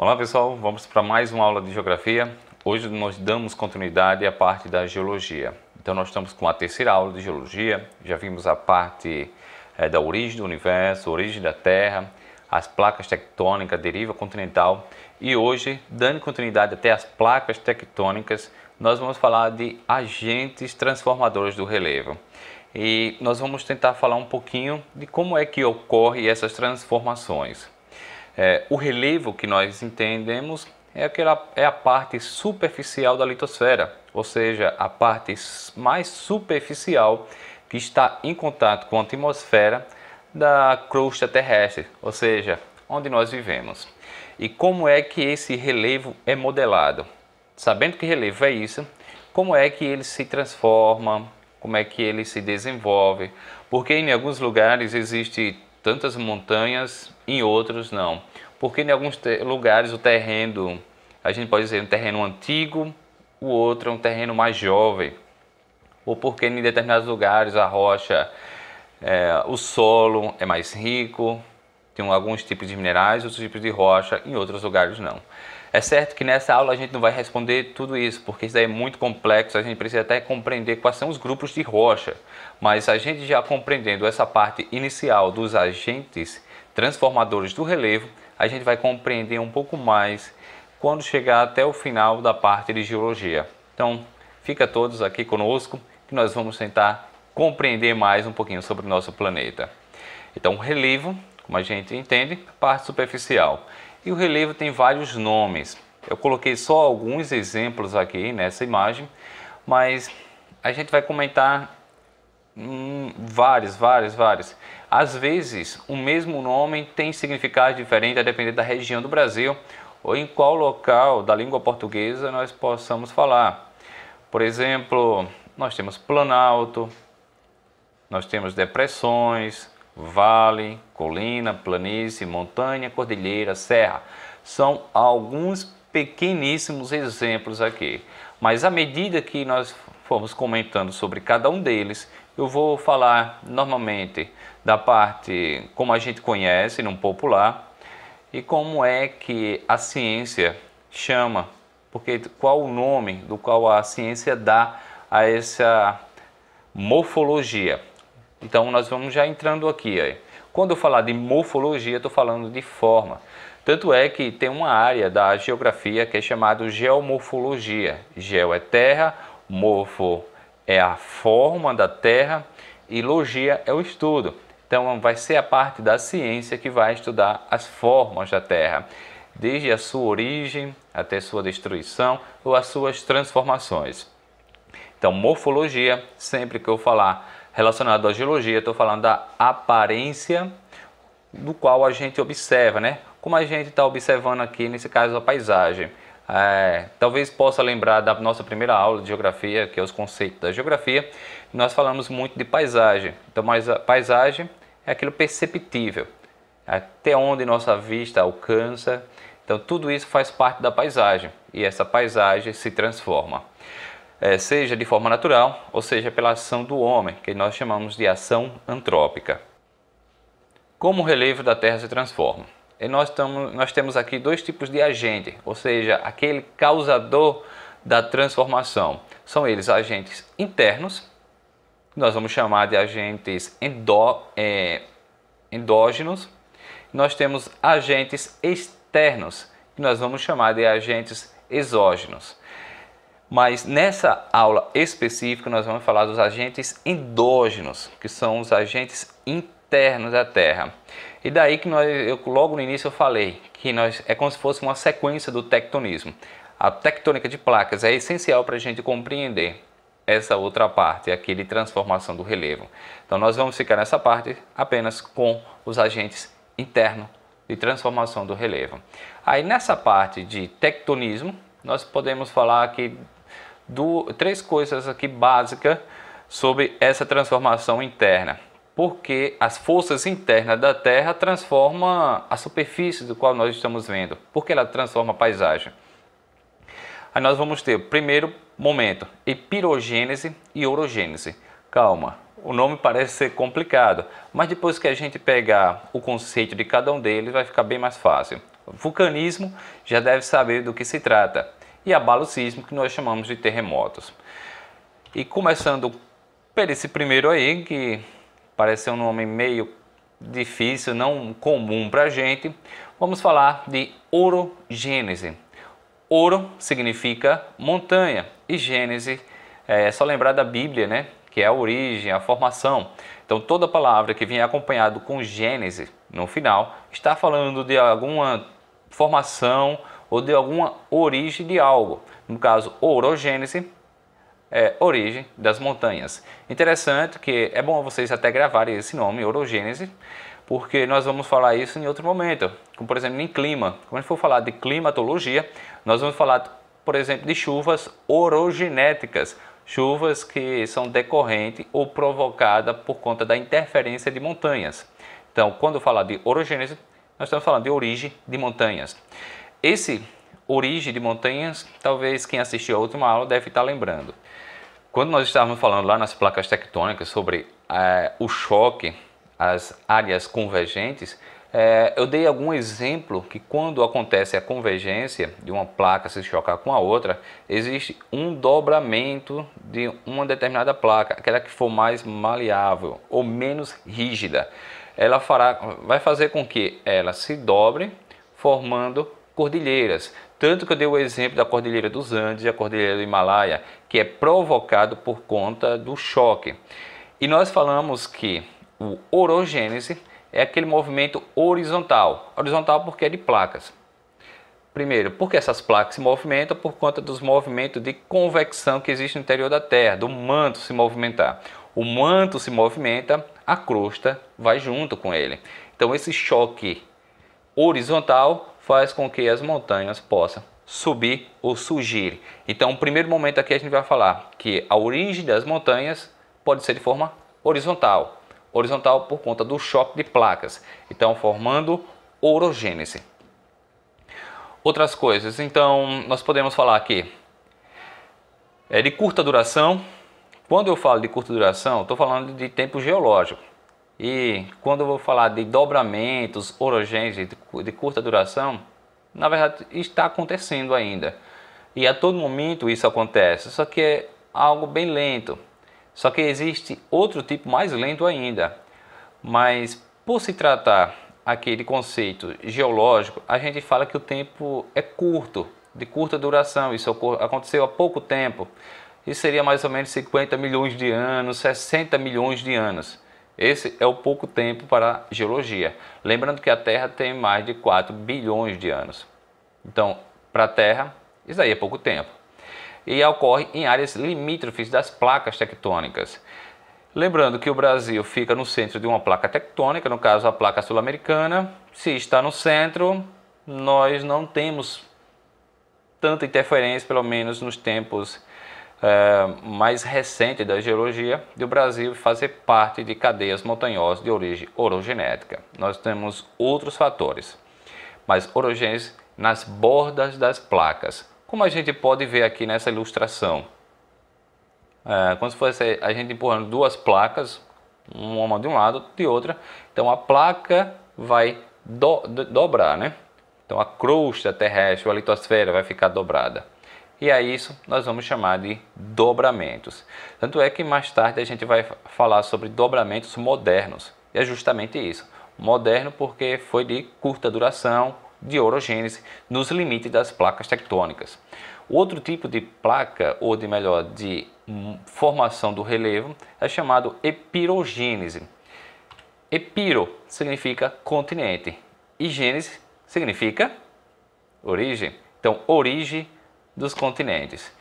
Olá pessoal, vamos para mais uma aula de Geografia. Hoje nós damos continuidade à parte da Geologia. Então nós estamos com a terceira aula de Geologia. Já vimos a parte da origem do universo, origem da Terra, as placas tectônicas, deriva continental. E hoje, dando continuidade até as placas tectônicas, nós vamos falar de agentes transformadores do relevo. E nós vamos tentar falar um pouquinho de como é que ocorrem essas transformações. O relevo que nós entendemos é a parte superficial da litosfera, ou seja, a parte mais superficial que está em contato com a atmosfera da crosta terrestre, ou seja, onde nós vivemos. E como é que esse relevo é modelado? Sabendo que relevo é isso, como é que ele se transforma, como é que ele se desenvolve? Porque em alguns lugares existe tantas montanhas, em outros não. Porque em alguns lugares o terreno, a gente pode dizer um terreno antigo, o outro é um terreno mais jovem. Ou porque em determinados lugares a rocha, o solo é mais rico, tem alguns tipos de minerais, outros tipos de rocha, em outros lugares não. É certo que nessa aula a gente não vai responder tudo isso, porque isso daí é muito complexo, a gente precisa até compreender quais são os grupos de rocha. Mas a gente já compreendendo essa parte inicial dos agentes transformadores do relevo, a gente vai compreender um pouco mais quando chegar até o final da parte de geologia. Então, fica todos aqui conosco, que nós vamos tentar compreender mais um pouquinho sobre o nosso planeta. Então, o relevo, como a gente entende, parte superficial. E o relevo tem vários nomes. Eu coloquei só alguns exemplos aqui nessa imagem, mas a gente vai comentar vários. Às vezes, o mesmo nome tem significado diferente a depender da região do Brasil ou em qual local da língua portuguesa nós possamos falar. Por exemplo, nós temos planalto, nós temos depressões, vale, colina, planície, montanha, cordilheira, serra. São alguns pequeníssimos exemplos aqui. Mas à medida que nós formos comentando sobre cada um deles, eu vou falar normalmente da parte como a gente conhece no popular e como é que a ciência chama, porque qual o nome do qual a ciência dá a essa morfologia. Então nós vamos já entrando aqui. Quando eu falar de morfologia, estou falando de forma. Tanto é que tem uma área da geografia que é chamada geomorfologia. Geo é terra, morfo é a forma da terra e logia é o estudo. Então vai ser a parte da ciência que vai estudar as formas da terra, desde a sua origem até sua destruição ou as suas transformações. Então morfologia, sempre que eu falar relacionado à geologia, estou falando da aparência do qual a gente observa, né? Como a gente está observando aqui, nesse caso, a paisagem. Talvez possa lembrar da nossa primeira aula de geografia, que é os conceitos da geografia. Nós falamos muito de paisagem. Então, mas a paisagem é aquilo perceptível, até onde nossa vista alcança. Então, tudo isso faz parte da paisagem e essa paisagem se transforma. Seja de forma natural, ou seja pela ação do homem, que nós chamamos de ação antrópica. Como o relevo da Terra se transforma? E nós temos aqui dois tipos de agente, ou seja, aquele causador da transformação. São eles agentes internos, que nós vamos chamar de agentes endógenos. Nós temos agentes externos, que nós vamos chamar de agentes exógenos. Mas nessa aula específica nós vamos falar dos agentes endógenos, que são os agentes internos da Terra. E daí que logo no início eu falei que é como se fosse uma sequência do tectonismo. A tectônica de placas é essencial para a gente compreender essa outra parte, aqui de transformação do relevo. Então nós vamos ficar nessa parte apenas com os agentes internos de transformação do relevo. Aí nessa parte de tectonismo, nós podemos falar aqui três coisas aqui básicas sobre essa transformação interna. Porque as forças internas da Terra transformam a superfície do qual nós estamos vendo. Porque ela transforma a paisagem. Aí nós vamos ter o primeiro momento, epirogênese e orogênese. Calma, o nome parece ser complicado, mas depois que a gente pegar o conceito de cada um deles vai ficar bem mais fácil. vulcanismo, já deve saber do que se trata. E abalo sísmico, que nós chamamos de terremotos. E começando por esse primeiro aí, que parece ser um nome meio difícil, não comum para a gente, vamos falar de orogênese. Oro significa montanha e gênese é só lembrar da Bíblia, né? Que é a origem, a formação. Então toda palavra que vem acompanhado com gênese no final está falando de alguma formação ou de alguma origem de algo. No caso, orogênese é origem das montanhas. Interessante que é bom vocês até gravarem esse nome, orogênese, porque nós vamos falar isso em outro momento, como por exemplo em clima. Quando a gente for falar de climatologia, nós vamos falar, por exemplo, de chuvas orogenéticas, chuvas que são decorrentes ou provocadas por conta da interferência de montanhas. Então, quando eu falar de orogênese, nós estamos falando de origem de montanhas. Esse origem de montanhas, talvez quem assistiu a última aula deve estar lembrando. Quando nós estávamos falando lá nas placas tectônicas sobre o choque, as áreas convergentes, eu dei algum exemplo que quando acontece a convergência de uma placa se chocar com a outra, existe um dobramento de uma determinada placa, aquela que for mais maleável ou menos rígida. Ela vai fazer com que ela se dobre, formando cordilheiras. Tanto que eu dei o exemplo da Cordilheira dos Andes e a Cordilheira do Himalaia, que é provocado por conta do choque. E nós falamos que o orogênese é aquele movimento horizontal. Horizontal porque é de placas. Primeiro, porque essas placas se movimentam por conta dos movimentos de convecção que existe no interior da Terra, do manto se movimentar. O manto se movimenta, a crosta vai junto com ele. Então esse choque horizontal faz com que as montanhas possam subir ou surgir. Então, no primeiro momento aqui a gente vai falar que a origem das montanhas pode ser de forma horizontal. Horizontal por conta do choque de placas. Então, formando orogênese. Outras coisas, então, nós podemos falar aqui de curta duração. Quando eu falo de curta duração, estou falando de tempo geológico. E quando eu vou falar de dobramentos, orogênese de curta duração, na verdade está acontecendo ainda. E a todo momento isso acontece, só que é algo bem lento. Só que existe outro tipo mais lento ainda. Mas por se tratar aqui de conceito geológico, a gente fala que o tempo é curto, de curta duração. Isso aconteceu há pouco tempo. Isso seria mais ou menos 50 milhões de anos, 60 milhões de anos. Esse é o pouco tempo para a geologia. Lembrando que a Terra tem mais de 4 bilhões de anos. Então, para a Terra, isso aí é pouco tempo. E ocorre em áreas limítrofes das placas tectônicas. Lembrando que o Brasil fica no centro de uma placa tectônica, no caso a placa sul-americana. Se está no centro, nós não temos tanta interferência, pelo menos nos tempos mais recente da geologia do Brasil, fazer parte de cadeias montanhosas de origem orogenética. Nós temos outros fatores, mas orogênese nas bordas das placas, como a gente pode ver aqui nessa ilustração. Como se fosse a gente empurrando duas placas, uma de um lado, de outra, então a placa vai dobrar, né? Então a crosta terrestre, a litosfera vai ficar dobrada. E a isso nós vamos chamar de dobramentos. Tanto é que mais tarde a gente vai falar sobre dobramentos modernos. E é justamente isso. Moderno porque foi de curta duração, de orogênese, nos limites das placas tectônicas. Outro tipo de placa, ou de melhor, de formação do relevo, é chamado epirogênese. Epiro significa continente e gênese significa origem. Então, origem dos continentes.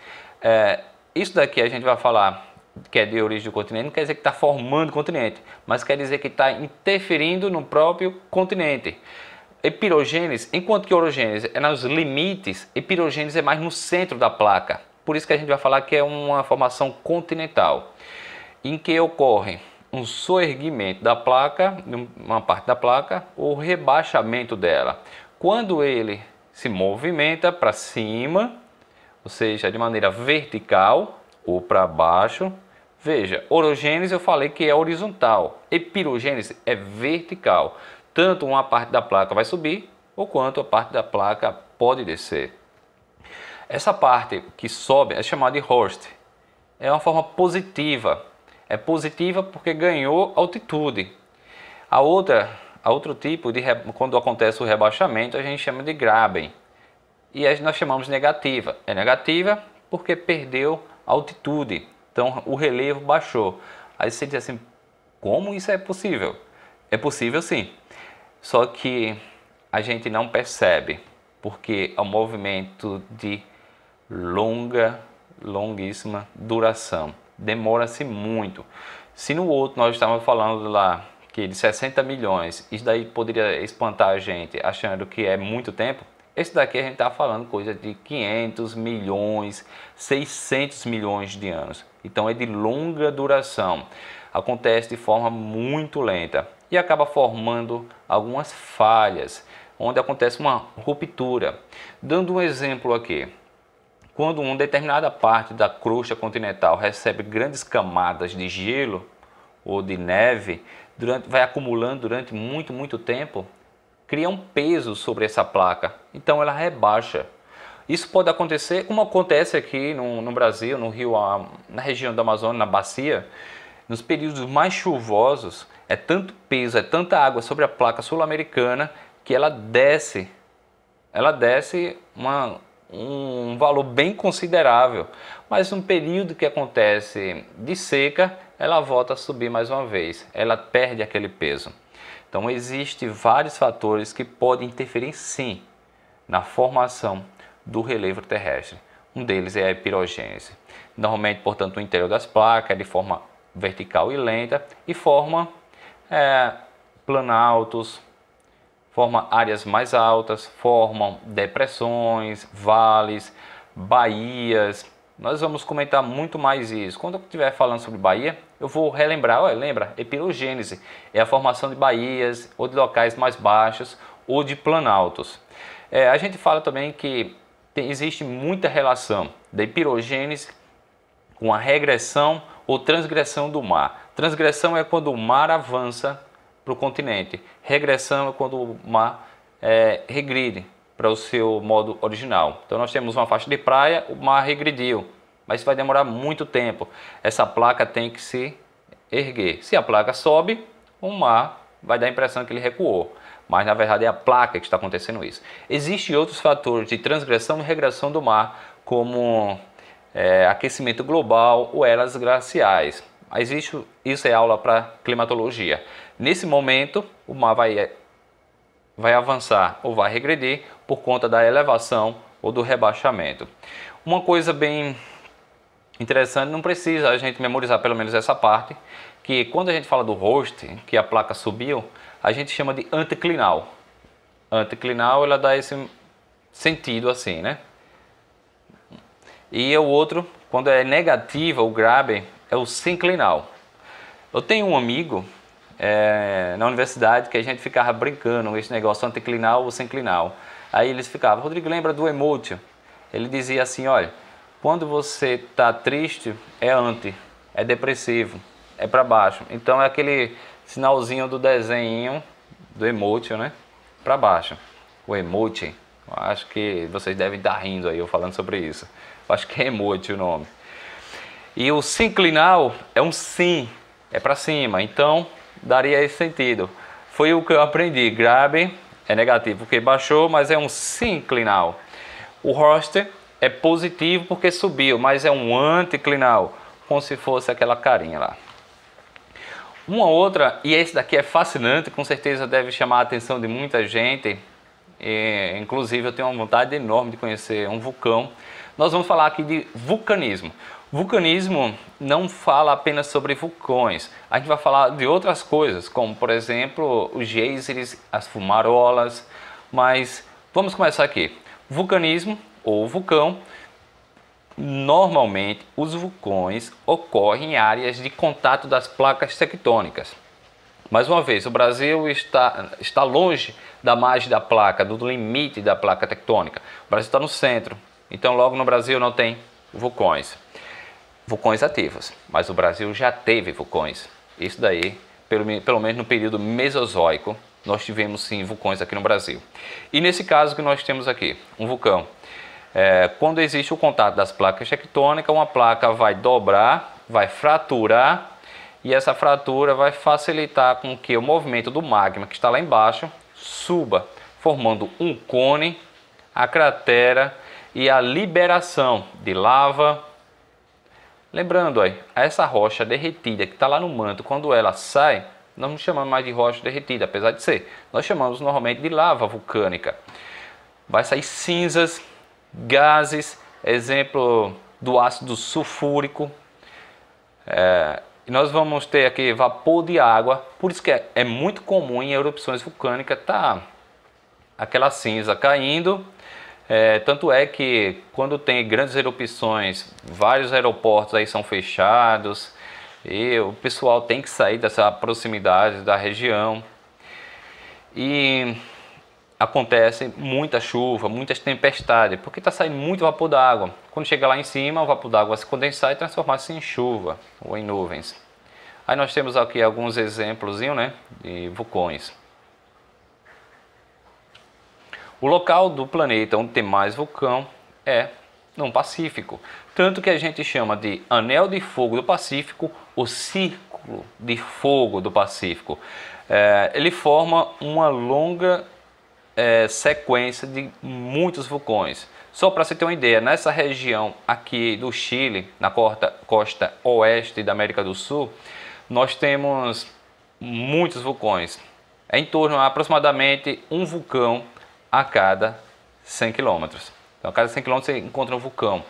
Isso daqui a gente vai falar que é de origem do continente, não quer dizer que está formando o continente, mas quer dizer que está interferindo no próprio continente. Epirogênese, enquanto que orogênese é nos limites, epirogênese é mais no centro da placa. Por isso que a gente vai falar que é uma formação continental, em que ocorre um soerguimento da placa, uma parte da placa, ou rebaixamento dela. Quando ele se movimenta para cima, ou seja, de maneira vertical ou para baixo. Veja, orogênese eu falei que é horizontal, epirogênese é vertical. Tanto uma parte da placa vai subir, ou quanto a parte da placa pode descer. Essa parte que sobe é chamada de host. É uma forma positiva. É positiva porque ganhou altitude. A outro tipo de quando acontece o rebaixamento, a gente chama de graben. E nós chamamos de negativa. É negativa porque perdeu altitude. Então o relevo baixou. Aí você diz assim, como isso é possível? É possível sim. Só que a gente não percebe, porque é um movimento de longuíssima duração. Demora-se muito. Se no outro nós estávamos falando lá que de 60 milhões, isso daí poderia espantar a gente achando que é muito tempo, esse daqui a gente está falando coisa de 500 milhões, 600 milhões de anos. Então é de longa duração. Acontece de forma muito lenta e acaba formando algumas falhas, onde acontece uma ruptura. Dando um exemplo aqui, quando uma determinada parte da crosta continental recebe grandes camadas de gelo ou de neve, vai acumulando durante muito tempo, cria um peso sobre essa placa, então ela rebaixa. Isso pode acontecer, como acontece aqui no Brasil, no Rio, na região da Amazônia, na bacia, nos períodos mais chuvosos, é tanto peso, é tanta água sobre a placa sul-americana que ela desce um valor bem considerável, mas no período que acontece de seca, ela volta a subir mais uma vez, ela perde aquele peso. Então existem vários fatores que podem interferir sim na formação do relevo terrestre. Um deles é a epirogênese. Normalmente, portanto, o interior das placas é de forma vertical e lenta e forma planaltos, forma áreas mais altas, formam depressões, vales, baías. Nós vamos comentar muito mais isso. Quando eu estiver falando sobre baía, eu vou relembrar, lembra, epirogênese é a formação de baías ou de locais mais baixos ou de planaltos. A gente fala também que existe muita relação da epirogênese com a regressão ou transgressão do mar. Transgressão é quando o mar avança para o continente. Regressão é quando o mar regride para o seu modo original. Então nós temos uma faixa de praia, o mar regrediu, mas isso vai demorar muito tempo. Essa placa tem que se erguer. Se a placa sobe, o mar vai dar a impressão que ele recuou, mas na verdade é a placa que está acontecendo isso. Existem outros fatores de transgressão e regressão do mar, como aquecimento global ou eras glaciais. Mas isso é aula para climatologia. Nesse momento, o mar vai avançar ou vai regredir por conta da elevação ou do rebaixamento. Uma coisa bem interessante, não precisa a gente memorizar pelo menos essa parte, que quando a gente fala do host, que a placa subiu, a gente chama de anticlinal. Anticlinal, ela dá esse sentido assim, né? E o outro, quando é negativa, o graben, é o sinclinal. Eu tenho um amigo na universidade que a gente ficava brincando com esse negócio anticlinal ou sinclinal. Aí eles ficavam, Rodrigo, lembra do emotio? Ele dizia assim, olha, quando você está triste é anti, é depressivo, é para baixo. Então é aquele sinalzinho do desenho do emotio, né? Para baixo. O emoji, acho que vocês devem estar rindo aí eu falando sobre isso. Eu acho que é emoji o nome. E o sinclinal é um sim, é para cima, então daria esse sentido. Foi o que eu aprendi. Graben é negativo porque baixou, mas é um sinclinal. O host é positivo porque subiu, mas é um anticlinal, como se fosse aquela carinha lá. Uma outra, e esse daqui é fascinante, com certeza deve chamar a atenção de muita gente, inclusive eu tenho uma vontade enorme de conhecer um vulcão. Nós vamos falar aqui de vulcanismo. Vulcanismo não fala apenas sobre vulcões, a gente vai falar de outras coisas, como por exemplo os geysers, as fumarolas, mas vamos começar aqui. Vulcanismo ou vulcão, normalmente os vulcões ocorrem em áreas de contato das placas tectônicas. Mais uma vez, o Brasil está longe da margem da placa, do limite da placa tectônica. O Brasil está no centro, então logo no Brasil não tem vulcões ativos, mas o Brasil já teve vulcões. Isso daí, pelo menos no período mesozoico, nós tivemos sim vulcões aqui no Brasil. E nesse caso que nós temos aqui, um vulcão, quando existe o contato das placas tectônicas, uma placa vai dobrar, vai fraturar, e essa fratura vai facilitar com que o movimento do magma que está lá embaixo suba, formando um cone, a cratera e a liberação de lava. Lembrando aí, essa rocha derretida que está lá no manto, quando ela sai, nós não chamamos mais de rocha derretida, apesar de ser. Nós chamamos normalmente de lava vulcânica. Vai sair cinzas, gases, exemplo do ácido sulfúrico. Nós vamos ter aqui vapor de água, por isso que é muito comum em erupções vulcânicas aquela cinza caindo. Tanto é que quando tem grandes erupções, vários aeroportos aí são fechados e o pessoal tem que sair dessa proximidade da região. E acontece muita chuva, muitas tempestades, porque está saindo muito vapor d'água. Quando chega lá em cima, o vapor d'água vai se condensar e transformar-se em chuva ou em nuvens. Aí nós temos aqui alguns exemplos, né, de vulcões. O local do planeta onde tem mais vulcão é no Pacífico. Tanto que a gente chama de Anel de Fogo do Pacífico, o Círculo de Fogo do Pacífico. Ele forma uma longa sequência de muitos vulcões. Só para você ter uma ideia, nessa região aqui do Chile, na costa oeste da América do Sul, nós temos muitos vulcões. É em torno a aproximadamente um vulcão a cada 100 km. Então, a cada 100 km você encontra um vulcão,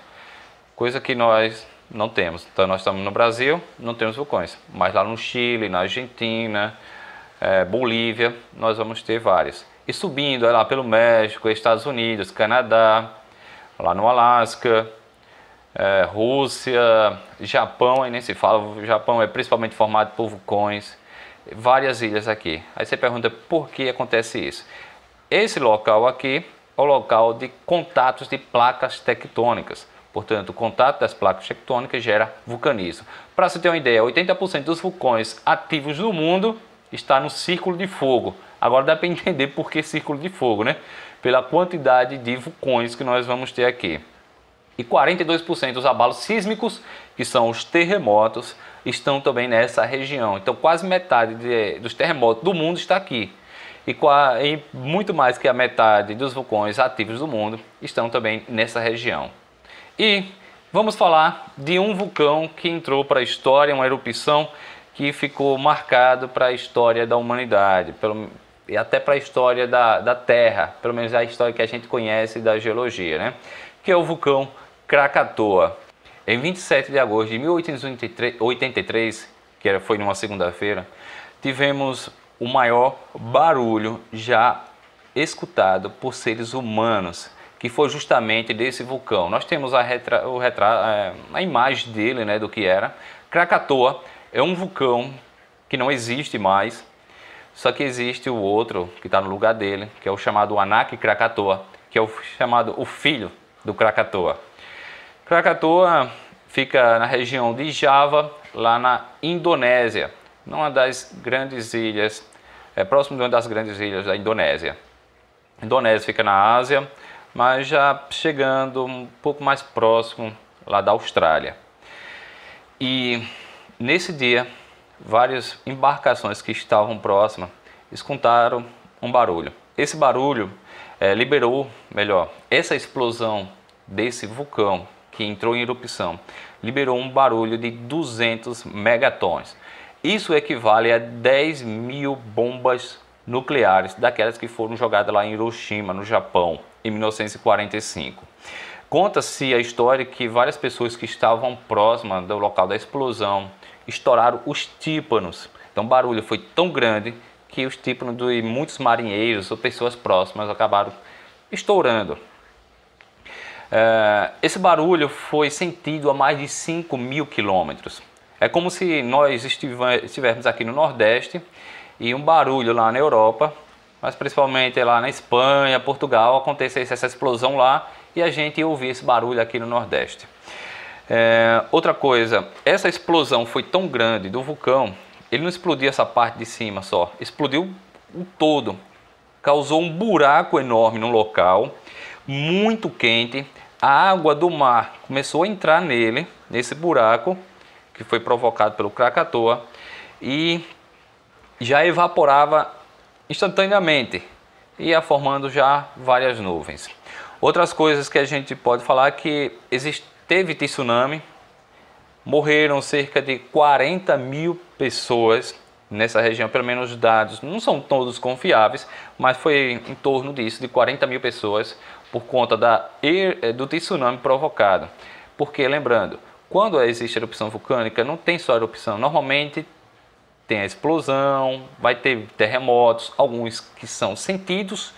coisa que nós não temos. Então, nós estamos no Brasil, não temos vulcões, mas lá no Chile, na Argentina, Bolívia, nós vamos ter vários. E subindo lá pelo México, Estados Unidos, Canadá, lá no Alasca, Rússia, Japão, aí nem se fala, o Japão é principalmente formado por vulcões, várias ilhas aqui. Aí você pergunta por que acontece isso. Esse local aqui é o local de contatos de placas tectônicas. Portanto, o contato das placas tectônicas gera vulcanismo. Para você ter uma ideia, 80% dos vulcões ativos no mundo está no Círculo de Fogo. Agora dá para entender por que Círculo de Fogo, né? Pela quantidade de vulcões que nós vamos ter aqui. E 42% dos abalos sísmicos, que são os terremotos, estão também nessa região. Então, quase metade dos terremotos do mundo está aqui. E muito mais que a metade dos vulcões ativos do mundo estão também nessa região. E vamos falar de um vulcão que entrou para a história, uma erupção que ficou marcado para a história da humanidade, e até para a história da Terra, pelo menos a história que a gente conhece da geologia, né? Que é o vulcão Krakatoa. Em 27 de agosto de 1883, foi numa segunda-feira, tivemos o maior barulho já escutado por seres humanos, que foi justamente desse vulcão. Nós temos a imagem dele, né, do que era. Krakatoa é um vulcão que não existe mais, só que existe o outro que está no lugar dele, que é o chamado Anak Krakatoa, que é o filho do Krakatoa. Krakatoa fica na região de Java, lá na Indonésia, numa das grandes ilhas, próximo de uma das grandes ilhas da Indonésia. A Indonésia fica na Ásia, mas já chegando um pouco mais próximo lá da Austrália. E nesse dia, várias embarcações que estavam próximas escutaram um barulho. Esse barulho essa explosão desse vulcão que entrou em erupção, liberou um barulho de 200 megatons. Isso equivale a 10 mil bombas nucleares, daquelas que foram jogadas lá em Hiroshima, no Japão, em 1945. Conta-se a história que várias pessoas que estavam próximas do local da explosão estouraram os tímpanos. Então o barulho foi tão grande que os tímpanos de muitos marinheiros ou pessoas próximas acabaram estourando. Esse barulho foi sentido a mais de 5 mil quilômetros. É como se nós estivéssemos aqui no Nordeste e um barulho lá na Europa, mas principalmente lá na Espanha, Portugal, acontecesse essa explosão lá e a gente ouvir esse barulho aqui no Nordeste. Outra coisa, essa explosão foi tão grande do vulcão, ele não explodiu essa parte de cima só, explodiu todo. Causou um buraco enorme no local, muito quente. A água do mar começou a entrar nesse buraco, que foi provocado pelo Krakatoa, e já evaporava instantaneamente, ia formando já várias nuvens. Outras coisas que a gente pode falar é que teve tsunami, morreram cerca de 40 mil pessoas nessa região, pelo menos os dados não são todos confiáveis, mas foi em torno disso, de 40 mil pessoas, por conta do tsunami provocado. Porque, lembrando, quando existe erupção vulcânica, não tem só erupção, normalmente tem a explosão, vai ter terremotos, alguns que são sentidos,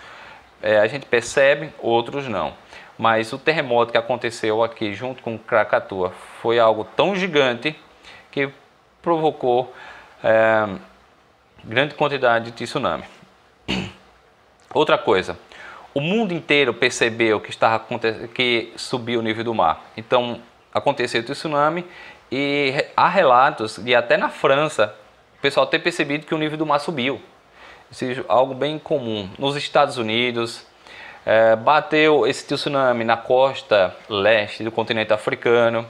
a gente percebe, outros não. Mas o terremoto que aconteceu aqui junto com o Krakatoa foi algo tão gigante que provocou grande quantidade de tsunami. Outra coisa, o mundo inteiro percebeu que subiu o nível do mar. Então aconteceu o tsunami e há relatos de até na França o pessoal ter percebido que o nível do mar subiu. Isso é algo bem comum. Nos Estados Unidos, bateu esse tsunami na costa leste do continente africano.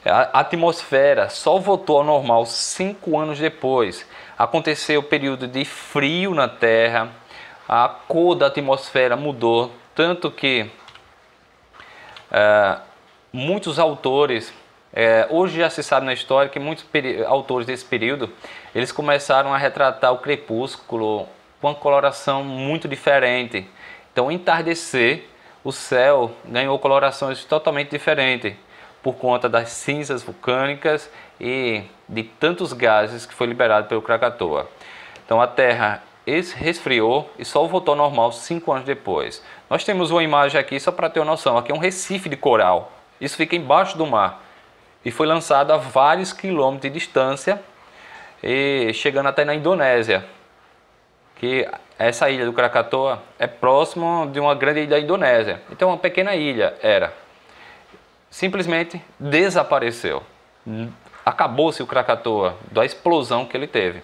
A atmosfera só voltou ao normal 5 anos depois. Aconteceu o período de frio na Terra, a cor da atmosfera mudou, tanto que muitos autores, hoje já se sabe na história que muitos autores desse período, eles começaram a retratar o crepúsculo com uma coloração muito diferente. Então, ao entardecer, o céu ganhou colorações totalmente diferentes por conta das cinzas vulcânicas e de tantos gases que foi liberado pelo Krakatoa. Então, a Terra resfriou e só voltou ao normal 5 anos depois. Nós temos uma imagem aqui, só para ter uma noção, aqui é um recife de coral. Isso fica embaixo do mar e foi lançado a vários quilômetros de distância, e chegando até na Indonésia, que essa ilha do Krakatoa é próximo de uma grande ilha da Indonésia. Então, uma pequena ilha simplesmente desapareceu. Acabou-se o Krakatoa, da explosão que ele teve.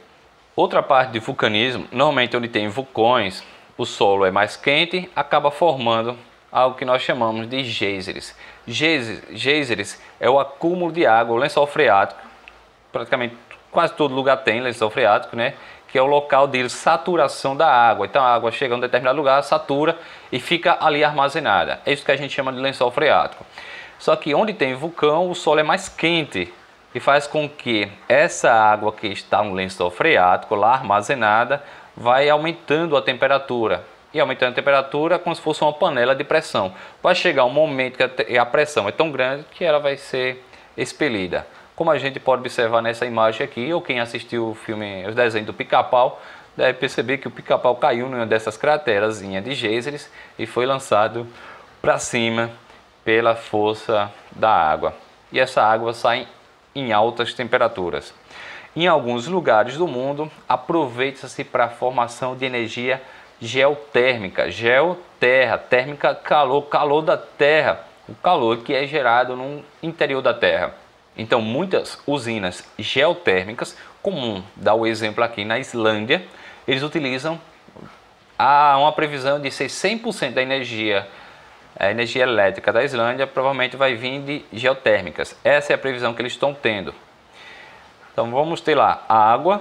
Outra parte de vulcanismo, normalmente onde tem vulcões, o solo é mais quente, acaba formando algo que nós chamamos de geysers. Geysers é o acúmulo de água, o lençol freático. Praticamente quase todo lugar tem lençol freático, né? Que é o local de saturação da água. Então a água chega a um determinado lugar, satura e fica ali armazenada. É isso que a gente chama de lençol freático. Só que onde tem vulcão, o solo é mais quente e faz com que essa água que está no lençol freático lá armazenada vai aumentando a temperatura. E aumentando a temperatura como se fosse uma panela de pressão. Vai chegar um momento que a pressão é tão grande que ela vai ser expelida. Como a gente pode observar nessa imagem aqui, ou quem assistiu o filme, os desenhos do Pica-Pau, deve perceber que o Pica-Pau caiu numa dessas craterazinhas de geysers e foi lançado para cima pela força da água. E essa água sai em altas temperaturas. Em alguns lugares do mundo, aproveita-se para a formação de energia geotérmica. Geoterra, térmica, calor, calor da terra, o calor que é gerado no interior da terra. Então, muitas usinas geotérmicas, comum dar o exemplo aqui na Islândia, eles utilizam uma previsão de ser 100% da energia, a energia elétrica da Islândia provavelmente vai vir de geotérmicas. Essa é a previsão que eles estão tendo. Então, vamos ter lá a água.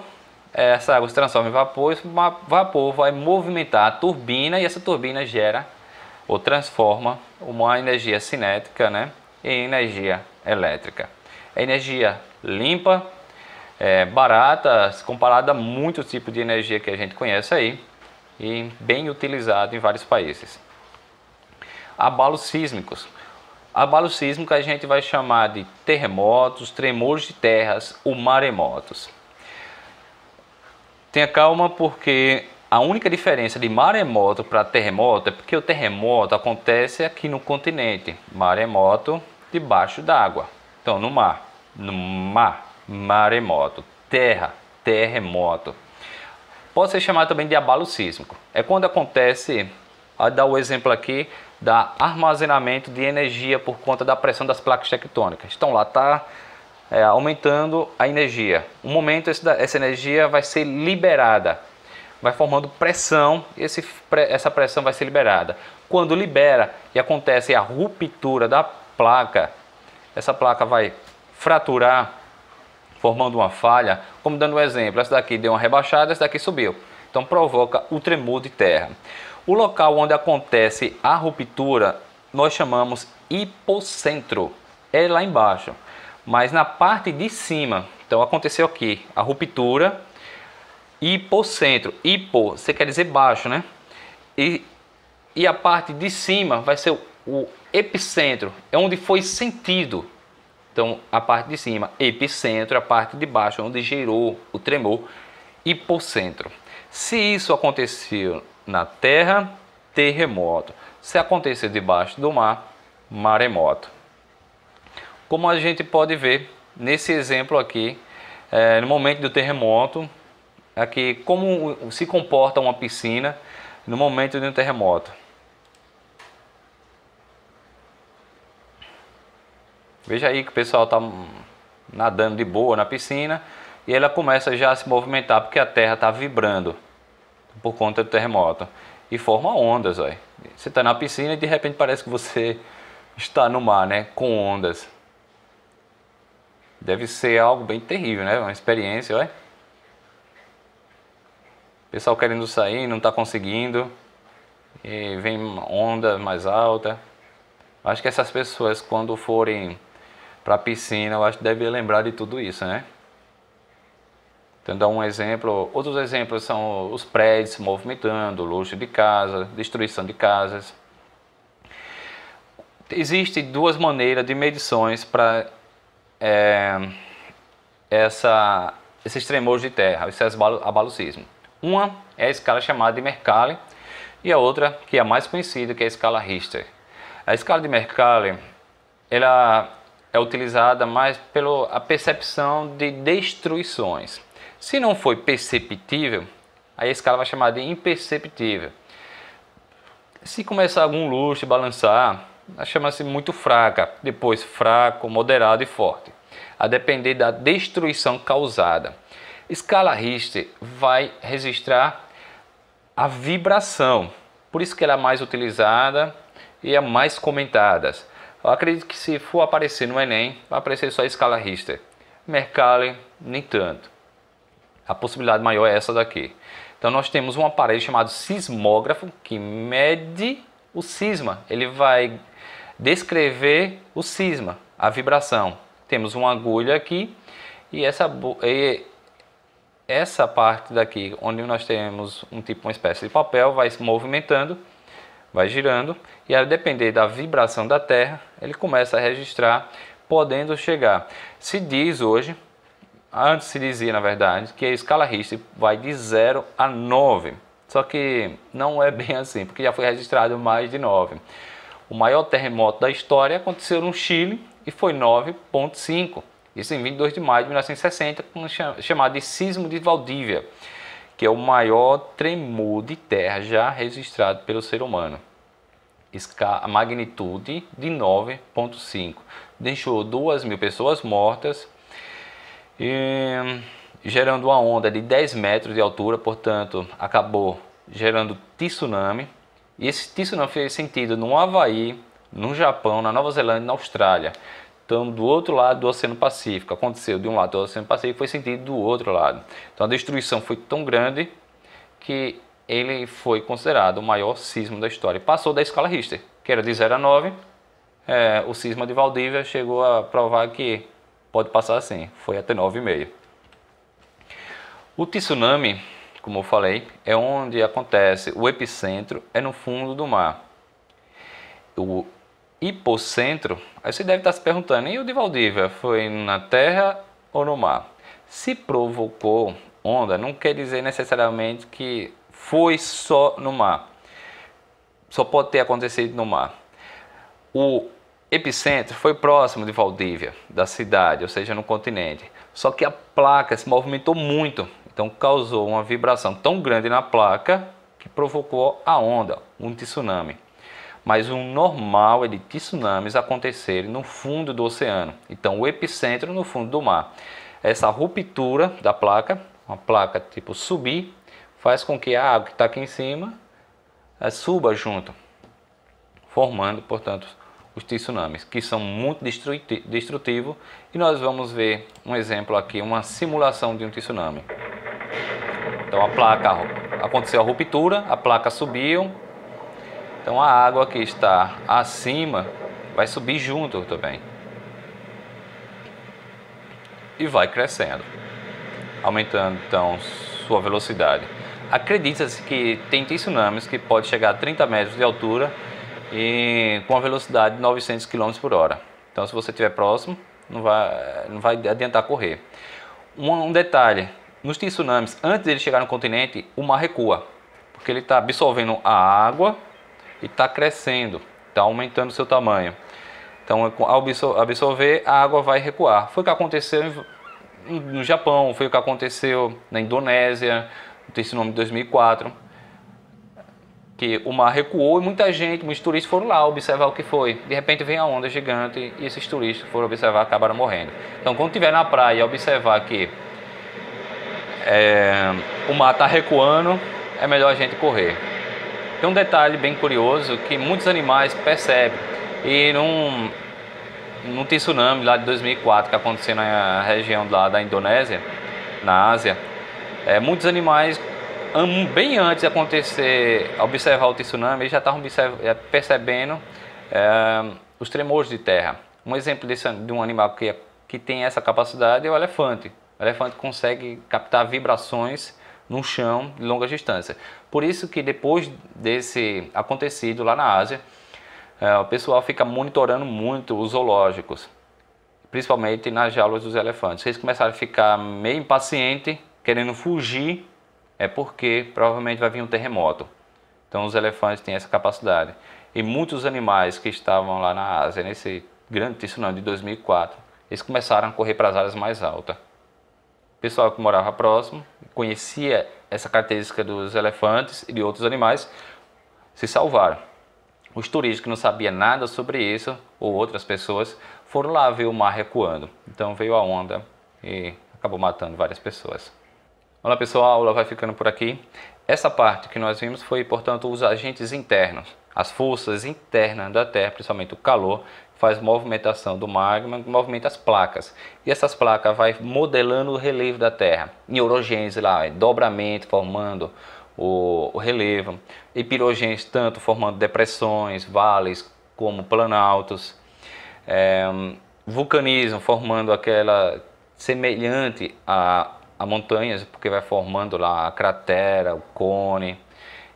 Essa água se transforma em vapor, esse vapor vai movimentar a turbina e essa turbina gera ou transforma uma energia cinética, né, em energia elétrica. É energia limpa, barata, comparada a muitos tipos de energia que a gente conhece aí e bem utilizado em vários países. Abalos sísmicos. Abalo sísmico a gente vai chamar de terremotos, tremores de terras ou maremotos. Tenha calma, porque a única diferença de maremoto para terremoto é porque o terremoto acontece aqui no continente, maremoto debaixo d'água. Então, no mar, maremoto, terra, terremoto. Pode ser chamado também de abalo sísmico. É quando acontece, a dar o exemplo aqui, da armazenamento de energia por conta da pressão das placas tectônicas. Então lá está aumentando a energia. Um momento essa energia vai ser liberada vai formando pressão e essa pressão vai ser liberada. Quando libera e acontece a ruptura da placa, essa placa vai fraturar, formando uma falha, como dando um exemplo, essa daqui deu uma rebaixada, essa daqui subiu. Então provoca o tremor de terra. O local onde acontece a ruptura, nós chamamos hipocentro, é lá embaixo. Mas na parte de cima, então aconteceu aqui, a ruptura, hipocentro, hipo, você quer dizer baixo, né? E a parte de cima vai ser o epicentro, é onde foi sentido. Então a parte de cima, epicentro, a parte de baixo, onde gerou o tremor, hipocentro. Se isso aconteceu na terra, terremoto. Se acontecer debaixo do mar, maremoto. Como a gente pode ver nesse exemplo aqui, no momento do terremoto, aqui como se comporta uma piscina no momento de um terremoto. Veja aí que o pessoal está nadando de boa na piscina e ela começa já a se movimentar porque a terra está vibrando por conta do terremoto e forma ondas. Olha. Você está na piscina e de repente parece que você está no mar, né? Com ondas. Deve ser algo bem terrível, né? Uma experiência, olha. Pessoal querendo sair, não está conseguindo. E vem onda mais alta. Acho que essas pessoas, quando forem para a piscina, eu acho que devem lembrar de tudo isso, né? Então, dar um exemplo. Outros exemplos são os prédios se movimentando, luxo de casa, destruição de casas. Existem duas maneiras de medições para esses tremores de terra, esses abalos sísmicos. Uma é a escala chamada de Mercalli e a outra, que é a mais conhecida, que é a escala Richter. A escala de Mercalli, ela é utilizada mais pela percepção de destruições. Se não foi perceptível, aí a escala vai chamar de imperceptível. Se começar algum luxo balançar, chama-se muito fraca, depois fraco, moderado e forte, a depender da destruição causada. Escala Richter vai registrar a vibração, por isso que ela é mais utilizada e é mais comentada. Eu acredito que se for aparecer no Enem, vai aparecer só a escala Richter. Mercalli, nem tanto. A possibilidade maior é essa daqui. Então nós temos um aparelho chamado sismógrafo que mede o cisma. Ele vai descrever o cisma, a vibração. Temos uma agulha aqui e essa parte daqui, onde nós temos uma espécie de papel, vai se movimentando, vai girando e a depender da vibração da Terra, ele começa a registrar, podendo chegar. Se diz hoje, antes se dizia na verdade, que a escala Richter vai de 0 a 9. Só que não é bem assim, porque já foi registrado mais de 9. O maior terremoto da história aconteceu no Chile e foi 9,5. Isso em 22 de maio de 1960, chamado de Sismo de Valdívia, que é o maior tremor de terra já registrado pelo ser humano. A magnitude de 9,5. Deixou 2.000 pessoas mortas, gerando uma onda de 10 metros de altura, portanto, acabou gerando tsunami. E esse tsunami fez sentido no Havaí, no Japão, na Nova Zelândia e na Austrália. Então, do outro lado do Oceano Pacífico, aconteceu de um lado do Oceano Pacífico, foi sentido do outro lado. Então, a destruição foi tão grande que ele foi considerado o maior sismo da história. Passou da escala Richter, que era de 0 a 9. O sismo de Valdívia chegou a provar que pode passar assim, foi até 9,5. O tsunami, como eu falei, é onde acontece, o epicentro é no fundo do mar. O hipocentro, aí você deve estar se perguntando, e o de Valdívia, foi na terra ou no mar? Se provocou onda, não quer dizer necessariamente que foi só no mar. Só pode ter acontecido no mar. O epicentro foi próximo de Valdívia, da cidade, ou seja, no continente. Só que a placa se movimentou muito, então causou uma vibração tão grande na placa que provocou a onda, um tsunami. Mas o normal é de tsunamis acontecerem no fundo do oceano. Então o epicentro no fundo do mar. Essa ruptura da placa, uma placa tipo subir, faz com que a água que está aqui em cima suba junto, formando, portanto, os tsunamis, que são muito destrutivos. E nós vamos ver um exemplo aqui, uma simulação de um tsunami. Então a placa, aconteceu a ruptura, a placa subiu, então a água que está acima vai subir junto também. E vai crescendo, aumentando então sua velocidade. Acredita-se que tem tsunamis que pode chegar a 30 metros de altura e com a velocidade de 900 km por hora. Então se você estiver próximo, não vai adiantar correr. Um detalhe, nos tsunamis, antes de ele chegar no continente, o mar recua, porque ele está absorvendo a água e está crescendo, está aumentando seu tamanho. Então ao absorver, a água vai recuar. Foi o que aconteceu no Japão, foi o que aconteceu na Indonésia, no tsunami de 2004, que o mar recuou e muitos turistas foram lá observar o que foi. De repente vem a onda gigante e esses turistas que foram observar acabaram morrendo. Então quando estiver na praia e observar que o mar está recuando, é melhor a gente correr. Tem um detalhe bem curioso que muitos animais percebem. E num tsunami lá de 2004 que aconteceu na região lá da Indonésia, na Ásia, muitos animais, bem antes de acontecer, observar o tsunami, eles já estavam percebendo os tremores de terra. Um exemplo de um animal que tem essa capacidade é o elefante. O elefante consegue captar vibrações no chão de longa distância. Por isso que depois desse acontecido lá na Ásia, o pessoal fica monitorando muito os zoológicos, principalmente nas jaulas dos elefantes. Eles começaram a ficar meio impacientes, querendo fugir, porque provavelmente vai vir um terremoto. Então os elefantes têm essa capacidade. E muitos animais que estavam lá na Ásia, nesse grande tsunami de 2004, eles começaram a correr para as áreas mais altas. O pessoal que morava próximo, conhecia essa característica dos elefantes e de outros animais, se salvaram. Os turistas que não sabiam nada sobre isso, ou outras pessoas, foram lá ver o mar recuando. Então veio a onda e acabou matando várias pessoas. Olá pessoal, a aula vai ficando por aqui. Essa parte que nós vimos foi, portanto, os agentes internos, as forças internas da Terra, principalmente o calor, faz movimentação do magma, movimenta as placas. E essas placas vai modelando o relevo da Terra. Em orogênese lá, dobramento, formando o relevo. E pirogênese, tanto formando depressões, vales, como planaltos. Vulcanismo, formando aquela semelhante a montanhas, porque vai formando lá a cratera, o cone,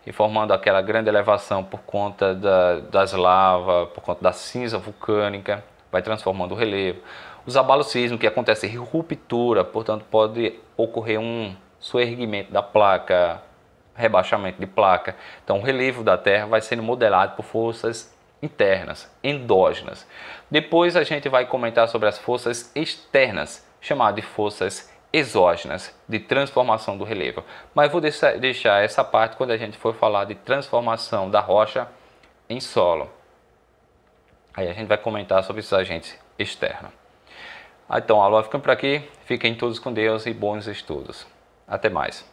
e formando aquela grande elevação por conta das lavas, por conta da cinza vulcânica, vai transformando o relevo. Os abalos sísmicos, que acontece ruptura, portanto pode ocorrer um soerguimento da placa, rebaixamento de placa. Então o relevo da Terra vai sendo modelado por forças internas, endógenas. Depois a gente vai comentar sobre as forças externas, chamadas de forças exógenas, de transformação do relevo. Mas vou deixar essa parte quando a gente for falar de transformação da rocha em solo. Aí a gente vai comentar sobre esses agentes externos. Então a aula vai ficando por aqui. Fiquem todos com Deus e bons estudos. Até mais.